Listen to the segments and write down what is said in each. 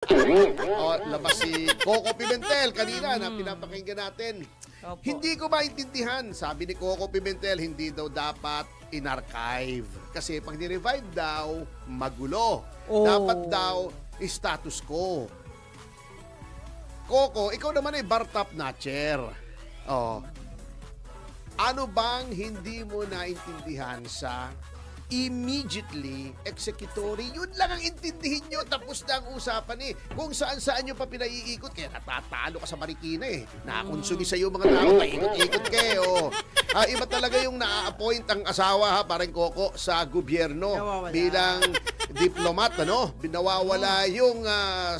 Labas si Coco Pimentel kanina na pinapakinggan natin. Opo. Hindi ko maintindihan. Sabi ni Coco Pimentel, hindi daw dapat in-archive. Kasi pag ni-revive daw, magulo. Oh. Dapat daw, status quo. Coco, ikaw naman ay bar-top notcher. Oh. Ano bang hindi mo naintindihan sa immediately executory? Yun lang ang intindihin nyo. Tapos na ang usapan eh. Kung saan-saan nyo pa pinaiikot. Kaya natatalo ka sa Marikina eh. Nakakonsumi sa'yo mga tao. Paikot-ikot kayo. Iba talaga yung na-appoint ang asawa, parang Coco, sa gobyerno. Nawawala. Bilang diplomat, ano? Nawawala yung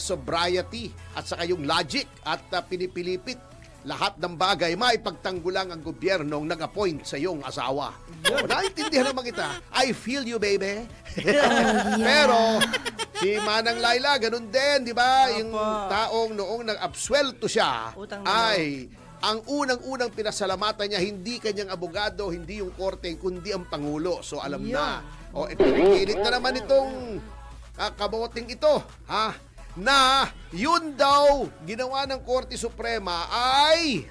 sobriety at saka yung logic at pinipilipit lahat ng bagay, maipagtanggulang ang gobyernong nag-appoint sa iyong asawa. Naintindihan naman kita. I feel you, baby. Pero, si Manang Laila, ganun din, di ba? Yung taong noong nag-absuelto siya, ay ang unang-unang pinasalamatan niya, hindi kanyang abogado, hindi yung korte, kundi ang Pangulo. So, alam na. O, pilit na naman itong kaboting ito, ha? Na yun daw ginawa ng Korte Suprema ay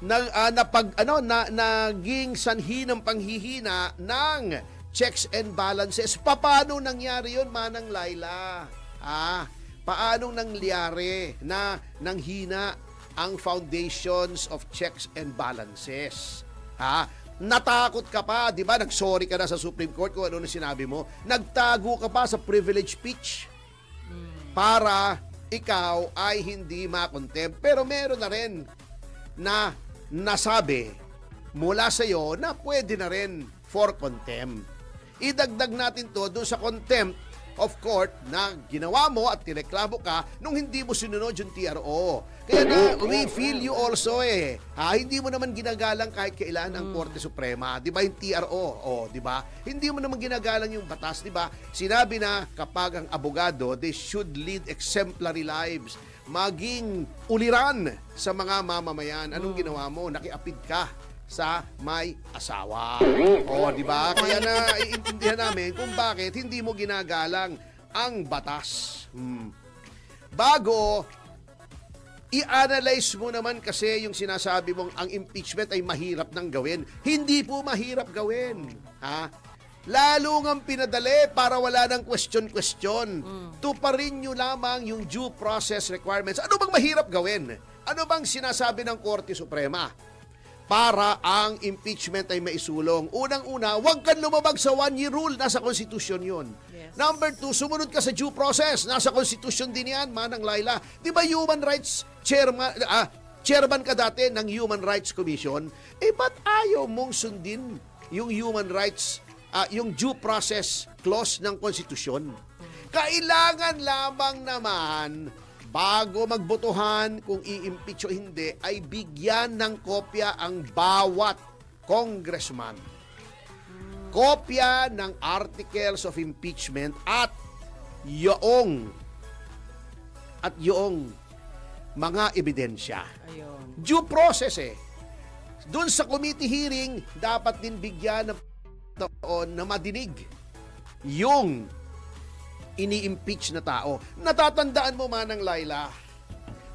naging sanhi ng panghihina ng checks and balances. Paano nangyari yun, Manang Laila? Paano nangyari na nanghina ang foundations of checks and balances? Natakot ka pa, di ba? Nag-sorry ka na sa Supreme Court kung ano na sinabi mo. Nagtago ka pa sa privilege speech para ikaw ay hindi makontempt. Pero meron na rin na nasabi mula sa iyo na pwede na rin for contempt. Idagdag natin to doon sa contempt of court na ginawa mo at tireklamo ka nung hindi mo sinunod yung TRO. Kaya na, we feel you also eh. Hindi mo naman ginagalang kahit kailan ang Korte Suprema. Di ba yung TRO? Di ba? Hindi mo naman ginagalang yung batas, di ba? Sinabi na kapag ang abogado, they should lead exemplary lives. Maging uliran sa mga mamamayan. Anong ginawa mo? Nakiapid ka sa may asawa. Di ba? Kaya na iintindihan namin kung bakit hindi mo ginagalang ang batas. Bago i-analyze mo naman kasi yung sinasabi mong ang impeachment ay mahirap nang gawin. Hindi po mahirap gawin. Lalo ngang pinadali para wala ng question-question. Tuparin nyo lamang yung due process requirements. Ano bang mahirap gawin? Ano bang sinasabi ng Korte Suprema para ang impeachment ay maisulong? Unang-una, huwag kang lumabag sa one-year rule. Nasa Constitution yun. Yes. Number 2, sumunod ka sa due process. Nasa Constitution din yan, Manang Laila. Di ba human rights chairman ka dati ng Human Rights Commission? Ba't ayaw mong sundin yung human rights, yung due process clause ng Constitution? Kailangan lamang naman bago magbotohan kung i-impeach o hindi, ay bigyan ng kopya ang bawat congressman. Kopya ng articles of impeachment at yung mga ebidensya. Ayun. Due process eh. Doon sa committee hearing, dapat din bigyan ng taon na madinig yung ini-impeach na tao. Natatandaan mo, Manang Laila,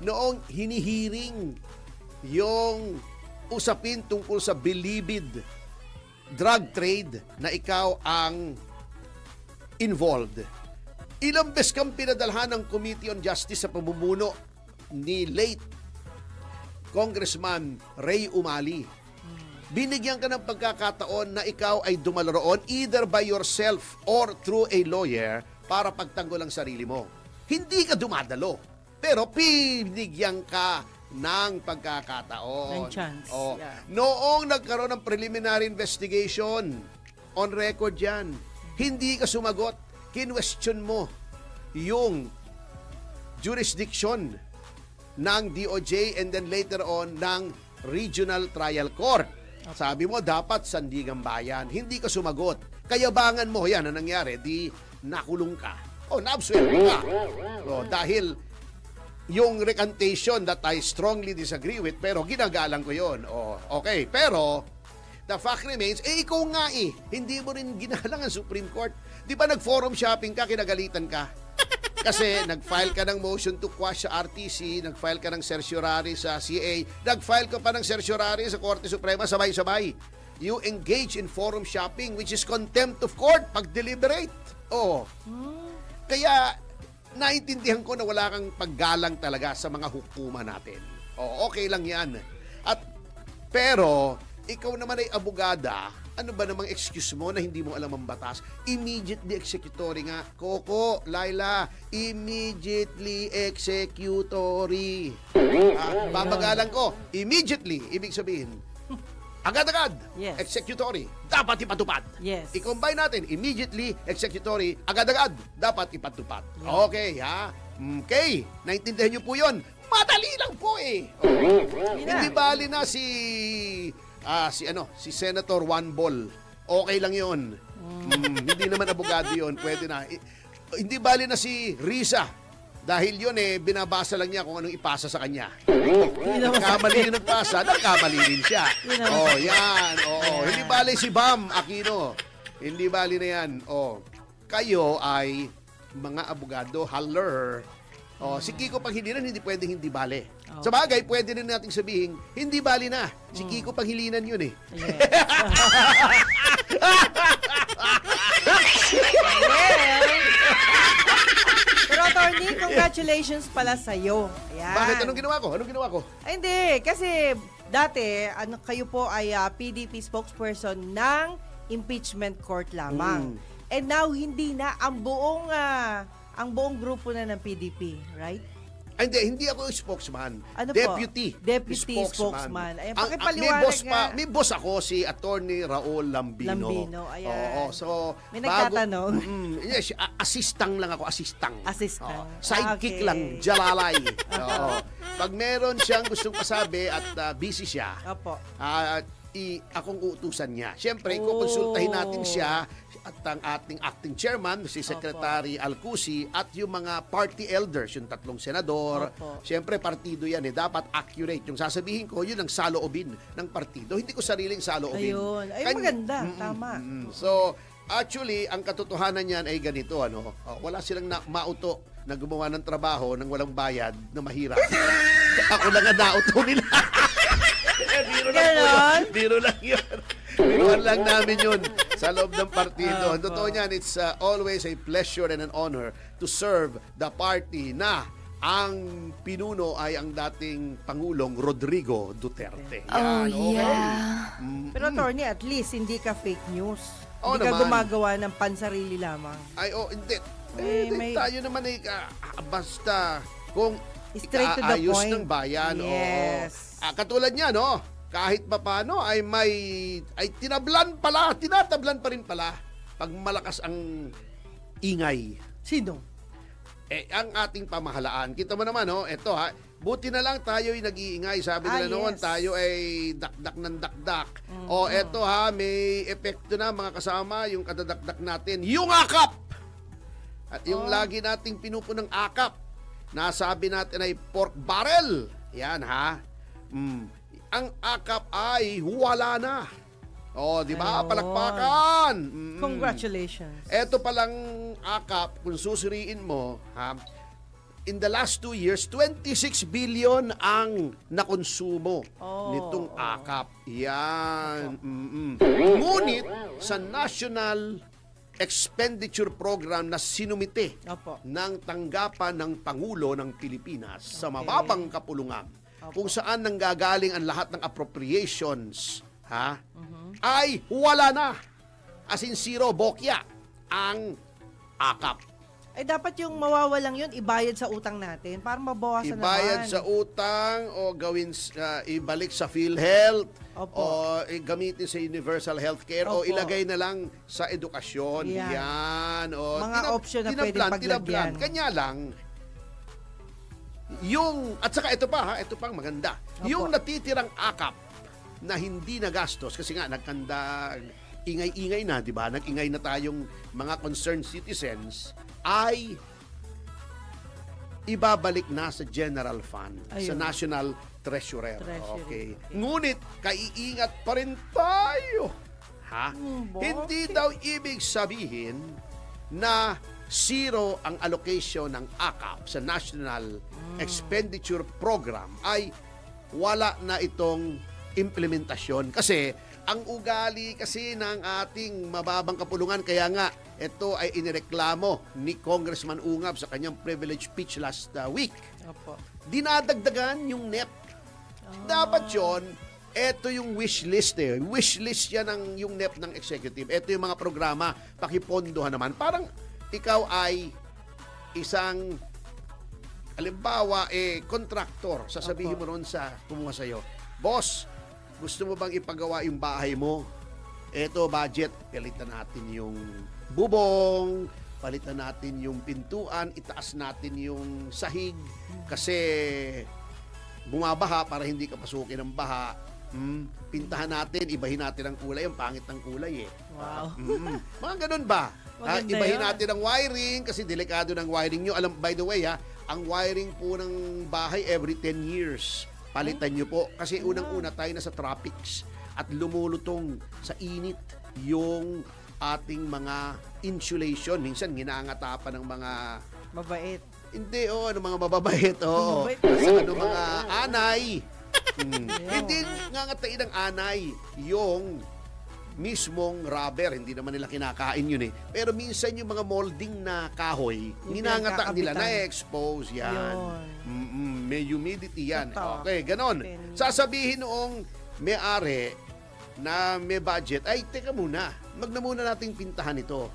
noong hinihiring yung usapin tungkol sa bilibid drug trade na ikaw ang involved. Ilang beses kang pinadalhan ng Committee on Justice sa pamumuno ni late Congressman Ray Umali. Binigyan ka ng pagkakataon na ikaw ay dumalaroon either by yourself or through a lawyer para pagtanggol ang sarili mo. Hindi ka dumadalo, pero pinigyan ka ng pagkakataon. Ng chance. Yeah. Noong nagkaroon ng preliminary investigation, on record yan, hindi ka sumagot, kinwestiyon mo yung jurisdiction ng DOJ and then later on ng Regional Trial Court. Sabi mo, dapat sandigang bayan. Hindi ka sumagot. Kayabangan mo, yan ang nangyari, di nakulong ka. Na-absuelto ka. Dahil yung recantation that I strongly disagree with, pero ginagalang ko yun. Okay, pero the fact remains, ikaw nga hindi mo rin ginalang ang Supreme Court. Di ba nag-forum shopping ka, kinagalitan ka? Kasi nag-file ka ng motion to quash sa RTC, nag-file ka ng certiorari sa CA, nag-file ka pa ng certiorari sa Korte Suprema, sabay-sabay. You engage in forum shopping, which is contempt of court pag deliberate. Oh. Kaya naintindihan ko na wala kang paggalang talaga sa mga hukuma natin. Oh, okay lang 'yan. Pero ikaw naman ay abogada, ano ba namang excuse mo na hindi mo alam ang batas? Immediately executory nga. Coco, Laila, immediately executory. Babagalan ko, immediately, ibig sabihin, agad-agad, Yes. executory, dapat ipatupad. Yes. I-combine natin, immediately, executory, agad-agad, dapat ipatupad. Yeah. Okay, ha? Okay, naintindihan niyo po yun. Madali lang po eh. Hindi bali na si Senator Juan Bol. Okay lang 'yon. Hindi naman abogado 'yon, pwede na. Hindi bali na si Risa. Dahil 'yon binabasa lang niya kung anong ipasa sa kanya. Kamali yung nagpasa, nagkamali din siya. Oh, yan. Oo. Hindi bali si Bam Aquino. Hindi bali na 'yan. Oh. Kayo ay mga abogado, haller. Oh, si Kiko Panghilinan hindi pwedeng hindi bali. Okay. Sa bagay, pwede rin nating sabihin, hindi bali na. Si Kiko Panghilinan yun eh. Yes. Pero attorney, congratulations pala sa'yo. Ayan. Bakit? Anong ginawa ko? Ay, hindi. Kasi dati, kayo po ay PDP spokesperson ng impeachment court lamang. And now, hindi na ang buong grupo na ng PDP, right? Ay, hindi ako spokesman. Ano Deputy. po? Deputy spokesman. Ayan, pakipaliwanag may boss nga. May boss ako, si Attorney Raul Lambino. Lambino, ayan. Oo, so May nagtatanong. Yes, assistant lang ako, assistant. Assistant. Sidekick Okay. lang, jalalay. Oo. Pag meron siyang gustong pasabi at busy siya, Opo. akong uutusan niya. Siyempre, kukonsultahin natin siya at ang ating acting chairman, si Secretary Alcusi, at yung mga party elders, yung tatlong senador. Opo. Siyempre, partido yan dapat accurate. Yung sasabihin ko, yun ang saloobin ng partido. Hindi ko sariling saloobin. Ayun. Ay, maganda. Tama. So, actually, ang katotohanan niyan ay ganito, wala silang mauto na gumawa ng trabaho ng walang bayad na mahirap. Ako na nga nauto nila. Biro lang po yun. Biro lang yun. Biruan lang namin yun sa loob ng partido. Totoo niyan, it's always a pleasure and an honor to serve the party na ang pinuno ay ang dating Pangulong Rodrigo Duterte. Oh, Yan, okay. yeah. Pero attorney, at least hindi ka fake news. Oo Hindi ka naman. gumagawa ng pansarili lamang. Ay, hindi. May- Tayo naman ay basta kung Straight to the ayos point. ng bayan. Yes. Katulad niya, kahit papano ay tinatablan pa rin pala pag malakas ang ingay. Sino? Ang ating pamahalaan. Kita mo naman, eto buti na lang tayo ay nag-iingay. Sabi nila noon, Yes. tayo ay dakdak ng dakdak. Eto may epekto na mga kasama, yung kadadakdak natin, yung akap! At yung lagi nating pinupunang akap, nasabi natin ay pork barrel. Yan ang akap ay wala na. Di ba? Ayun. Palakpakan. Congratulations. Eto palang akap, kung susuriin mo, in the last 2 years, 26 billion ang nakonsumo nitong akap. Yan. Ngunit sa National Expenditure Program na sinumite Opo. ng tanggapan ng Pangulo ng Pilipinas sa mababang kapulungan, kung saan nanggagaling ang lahat ng appropriations, ay wala na. As in zero, bokya ang akap. Dapat yung mawawalang yun, ibayad sa utang natin para mabawasan Ibayad naman. sa utang o ibalik sa PhilHealth Opo. o gamitin sa universal healthcare o Opo. ilagay na lang sa edukasyon. Yan. Yan. O, Mga option na pwedeng paglagyan. Kanya lang, at saka ito pang maganda. Opo. Yung natitirang akap na hindi nagastos, kasi nga ingay-ingay na, di ba? Nag-ingay na tayong mga concerned citizens, ay ibabalik na sa general fund, sa Ayun. National Treasurer. Treasury. Okay. Ngunit, kaiingat pa rin tayo. Bakit? Hindi daw ibig sabihin na zero ang allocation ng AKAP sa National Expenditure Program, ay wala na itong implementasyon. Kasi ang ugali kasi ng ating mababang kapulungan, kaya nga ito ay inireklamo ni Congressman Ungab sa kanyang privilege speech last week. Opo. Dinadagdagan yung NEP. Dapat yon, ito yung wish list eh. Wish list yan ng yung NEP ng executive. Ito yung mga programa, pakipondohan naman. Parang ikaw ay isang, halimbawa, contractor. Sasabihin mo ron sa kumuha sa'yo, boss, gusto mo bang ipagawa yung bahay mo? Eto, budget, palitan natin yung bubong, palitan natin yung pintuan, itaas natin yung sahig kasi bumabaha para hindi ka pasukin ng baha. Pintahan natin, ibahin natin ang kulay, ang pangit ng kulay eh. Wow. Mga ganun ba? Ibahin yun. natin ang wiring kasi delikado ng wiring nyo. Alam, by the way ang wiring po ng bahay every 10 years. Palitan nyo po. Kasi unang-una tayo na sa tropics at lumulutong sa init yung ating mga insulation. Minsan, ginangata pa ng mga... Mabait. Hindi, ng mga mababait. Mabait. Kasi mga anay. Hindi ngangatain ng anay yung mismong rubber. Hindi naman nila kinakain yun eh. Pero minsan yung mga molding na kahoy, ninangata nila, na-expose yan. May humidity yan. Okay, ganon. Sasabihin noong may-ari na may budget, ay, teka muna, magna muna nating pintahan ito.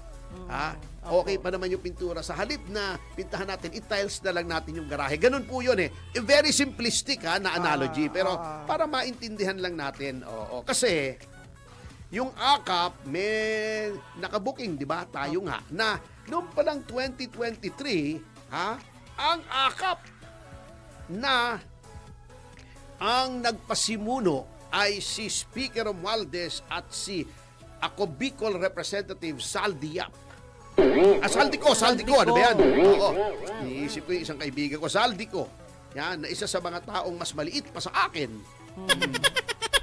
Okay pa naman yung pintura. Sa halip na pintahan natin, i-tiles na lang natin yung garahe. Ganun po yun eh. Very simplistic na analogy. Pero para maintindihan lang natin, kasi yung AKAP may nakabuking, di ba? Tayo nga. Na noong palang 2023, ang AKAP na ang nagpasimuno ay si Speaker Romualdez at si ako Bicol Representative Saldi Yap. Saldico, ano ba yan? Oo. Iniisip ko yung isang kaibigan ko, Saldico. Yan, na isa sa mga taong mas maliit pa sa akin.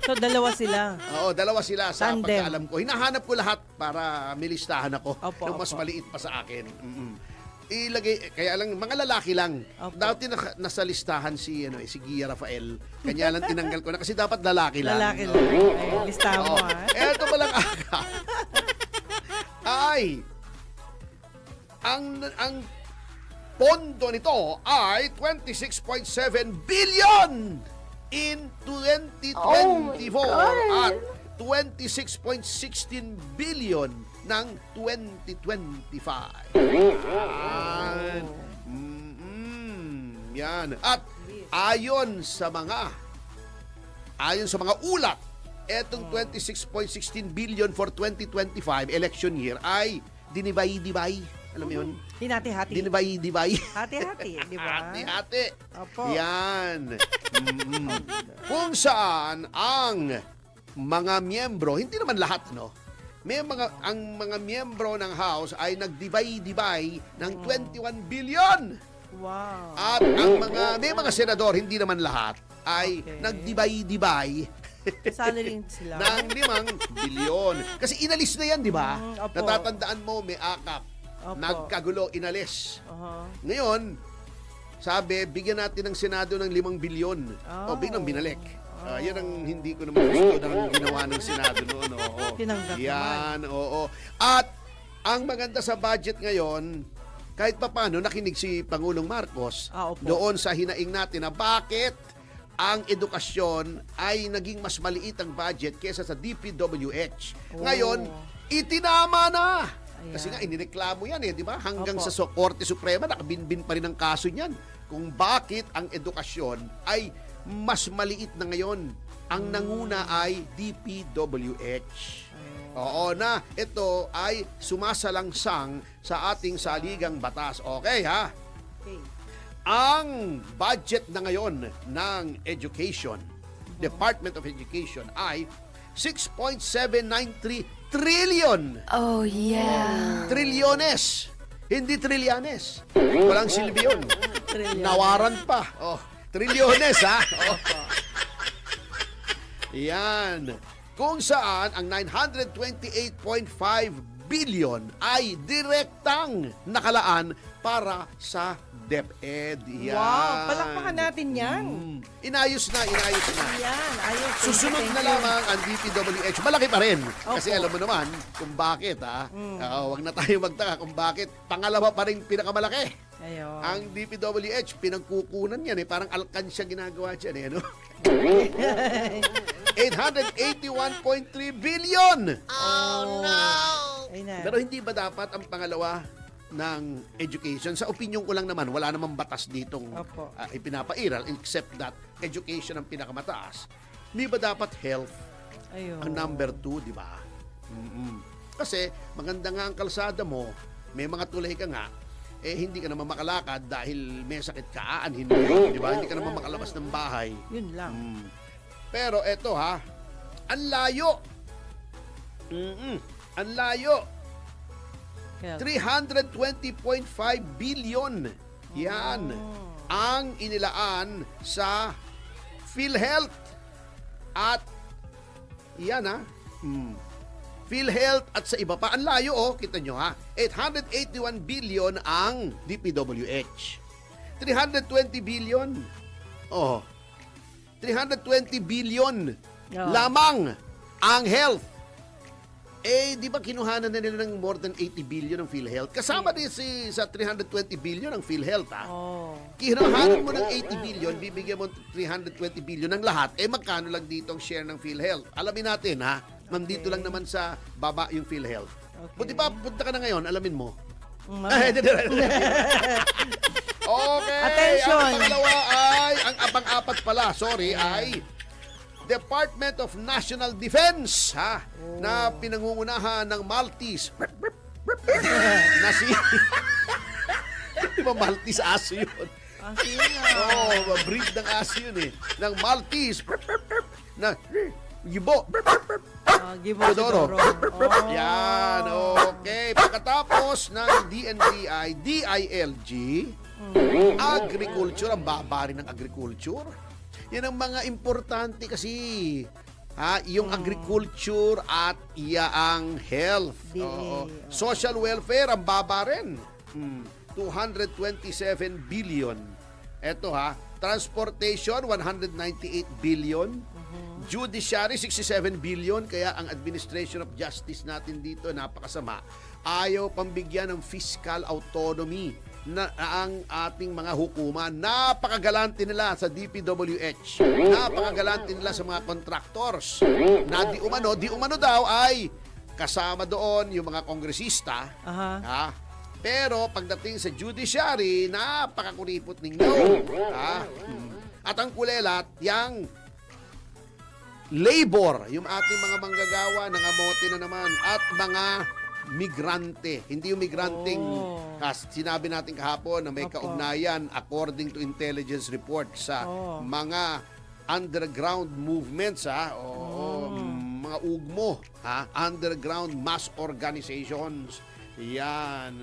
So, dalawa sila. Oo, dalawa sila sa Tandem. pagkaalam ko. Hinahanap ko lahat para milistahan ako ng mas Opo. maliit pa sa akin. Ilagay, kaya lang, mga lalaki lang. Opo. Dati nasa listahan si Gia Rafael. Kanya lang tinanggal ko na kasi dapat lalaki lang. Lalaki lang. Ay, listahan mo Eto palang aga. Ay, ang pondo nito ay 26.7 billion in 2024 at 26.16 billion ng 2025. Yan. At ayon sa mga ulat, etong 26.16 billion for 2025 election year ay dinibay-dibay. Alam mo yun? Hinati-hati. Dinibay-dibay. Hati-hati, di ba? Hati-hati. Opo. Yan. Kung saan ang mga miyembro, hindi naman lahat, no? Ang mga miyembro ng House ay nagdibay-dibay ng 21 billion. Wow. At may mga senador, hindi naman lahat, ay nagdibay-dibay Salary sila. ng 5 bilyon. Kasi inalis na yan, di ba? Opo. Natatandaan mo, may AKAP. Opo. Nagkagulo, inalis. Uh-huh. Ngayon, sabi, bigyan natin ng Senado ng 5 bilyon. O, biglang binalik. Yan ang hindi ko naman gusto ng ginawa ng Senado noon. Tinanggap yan, oo. At ang maganda sa budget ngayon, kahit pa paano, nakinig si Pangulong Marcos Opo. doon sa hinaing natin na bakit ang edukasyon ay naging mas maliit ang budget kesa sa DPWH. Ngayon, itinama na. Ayan. Kasi nga, inireklamo yan di ba? Hanggang Opo. sa Korte Suprema, nakabinbin pa rin ang kaso niyan. Kung bakit ang edukasyon ay mas maliit na ngayon. Ang nanguna ay DPWH. Oo na, ito ay sumasalangsang sa ating saligang batas. Okay ha? Okay. Ang budget na ngayon ng Education, Department of Education ay 6.793 trillion. Oh, yeah. Trilyones. Hindi trilyanes. Walang silbi yun. Trillion. Nawaran pa. Trilyones ha. Yan. Kung saan ang 928.5 billion ay direktang nakalaan para sa DepEd. Yan. Wow, palakpakan natin yan. Inayos na. Yan, ayos. Susunod na lamang ang DPWH. Malaki pa rin. Kasi alam mo naman kung bakit. Huwag na tayo magtaka kung bakit. Pangalawa pa rin pinakamalaki. Ayun. Ang DPWH, pinagkukunan yan eh. Parang alkansya ginagawa dyan eh. Ano? 881.3 billion! Oh, no! Ayun. Pero hindi ba dapat ang pangalawa ng education? Sa opinion ko lang naman, wala namang batas ditong ipinapairal except that education ang pinakamataas. Hindi ba dapat health Ayun. ang number 2, di ba? Kasi maganda nga ang kalsada mo, may mga tulay ka nga, hindi ka naman makalakad dahil may sakit ka, aanhin mo, di ba? Hindi ka naman makalabas ng bahay. Yun lang. Pero eto ang layo. Ang layo. 320.5 billion. Yan. Ang inilaan sa PhilHealth. At yan PhilHealth at sa iba pa. Ang layo kita nyo 881 billion ang DPWH. 320 billion. 320 billion lamang ang health. Di ba kinuhanan na nila ng more than 80 billion ng PhilHealth? Kasama din sa 320 billion ng PhilHealth, Kinuhanan mo ng 80 billion, bibigyan mo 320 billion ng lahat, magkano lang dito ang share ng PhilHealth? Alamin natin, Nandito lang naman sa baba yung PhilHealth. Buti pa, punta ka na ngayon, alamin mo. Okay. Attention. Ang pangalawa ang pang-apat pala, ay Department of National Defense, na pinangungunahan ng Maltese. Na si... Di ba Maltese aso yun? Aso yun breed ng aso yun Ng Maltese. Na... Gibo. Gibo Sidoro. Yan, okay. Pagkatapos ng DNBI, DILG, agriculture, ang baba rin ng agriculture. Yan ang mga importante kasi. Yung agriculture at ang health. Social welfare, ang baba rin. 227 billion. Ito transportation, 198 billion. Judiciary, 67 billion. Kaya ang administration of justice natin dito, napakasama. Ayaw pambigyan ng fiscal autonomy na ang ating mga hukuma. Napakagalante nila sa DPWH. Napakagalante nila sa mga contractors. Na di umano daw ay kasama doon yung mga kongresista. Pero pagdating sa judiciary, napakakuripot ninyo. At ang kulelat, yung labor, yung ating mga manggagawa, nangamote na naman, at mga migrante. Hindi yung migranteng sinabi natin kahapon na may kaugnayan according to intelligence report sa mga underground movements, mga ugmo, underground mass organizations. Yan.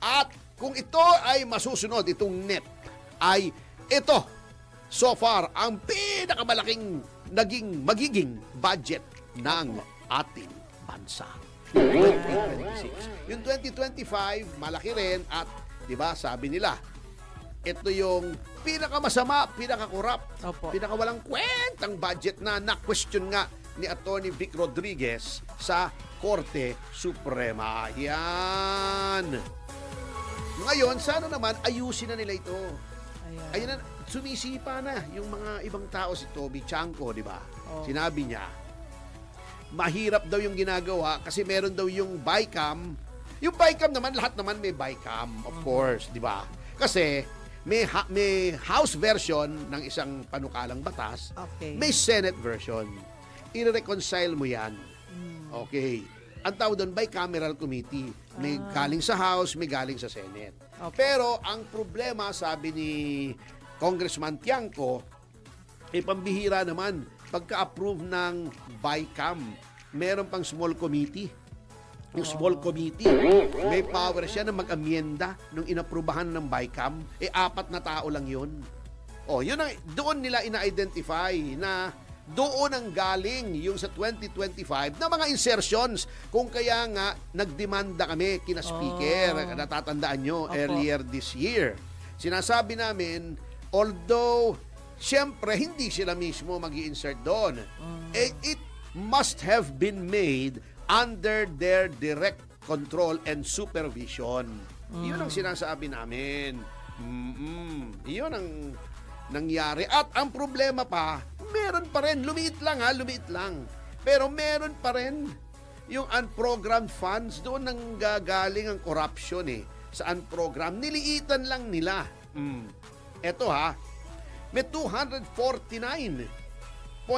At kung ito ay masusunod, itong NEP, ay ito, so far, ang pinakamalaking magiging budget ng ating bansa. 2026. Yung 2025, malaki rin at, di ba, sabi nila, ito yung pinakamasama, pinakakurap, pinakawalang kwentang budget na question nga ni Atty. Vic Rodriguez sa Korte Suprema. Yan. Ngayon, sana naman ayusin na nila ito. Ayun na, sumisipa na yung mga ibang tao. Si Toby Chanko, di ba? Sinabi niya, mahirap daw yung ginagawa kasi meron daw yung BICAM. Yung BICAM naman, lahat naman may BICAM, of course, di ba? Kasi may House version ng isang panukalang batas, may Senate version. I-reconcile mo yan. Okay. Ang tawag doon, bicameral committee. May galing sa House, may galing sa Senate. Pero ang problema, sabi ni Congressman Tiangco, pambihira naman, pagka-approve ng BICAM, meron pang small committee. Yung small committee, may power siya na mag-amyenda nung inaprubahan ng BICAM. 4 na tao lang yun. Doon nila ina-identify na doon ang galing yung sa 2025 na mga insertions. Kung kaya nga, nagdemanda kami kina speaker. Natatandaan nyo, Opo. earlier this year. Sinasabi namin, although, syempre, hindi sila mismo mag-i-insert doon. It must have been made under their direct control and supervision. Yun ang sinasabi namin. Yun ang nangyari. At ang problema pa, meron pa rin, lumiit lang. Pero meron pa rin yung unprogrammed funds, doon nang gagaling ang corruption sa unprogrammed. Niliitan lang nila. Eto may 249.98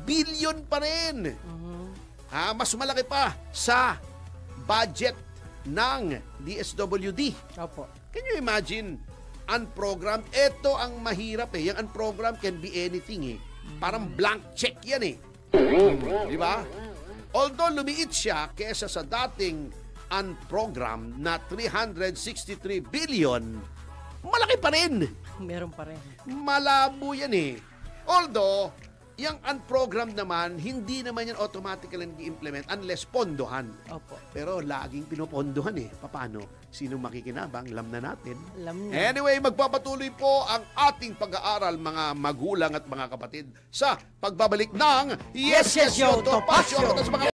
billion pa rin. Mas malaki pa sa budget ng DSWD. Opo. Can you imagine? Unprogrammed. Ito ang mahirap Yung unprogrammed can be anything Parang blank check yan Di ba? Although lumiit siya kesa sa dating unprogrammed na 363 billion, malaki pa rin. Meron pa rin. Malabo yan Although, yung unprogrammed naman, hindi naman yan automatically nag-implement unless pondohan. Opo. Pero laging pinopondohan Paano? Sino makikinabang? Alam na natin. Alam na. Anyway, magpapatuloy po ang ating pag-aaral, mga magulang at mga kapatid, sa pagbabalik ng Yes, Yes, Yo, Topacio! Sa mga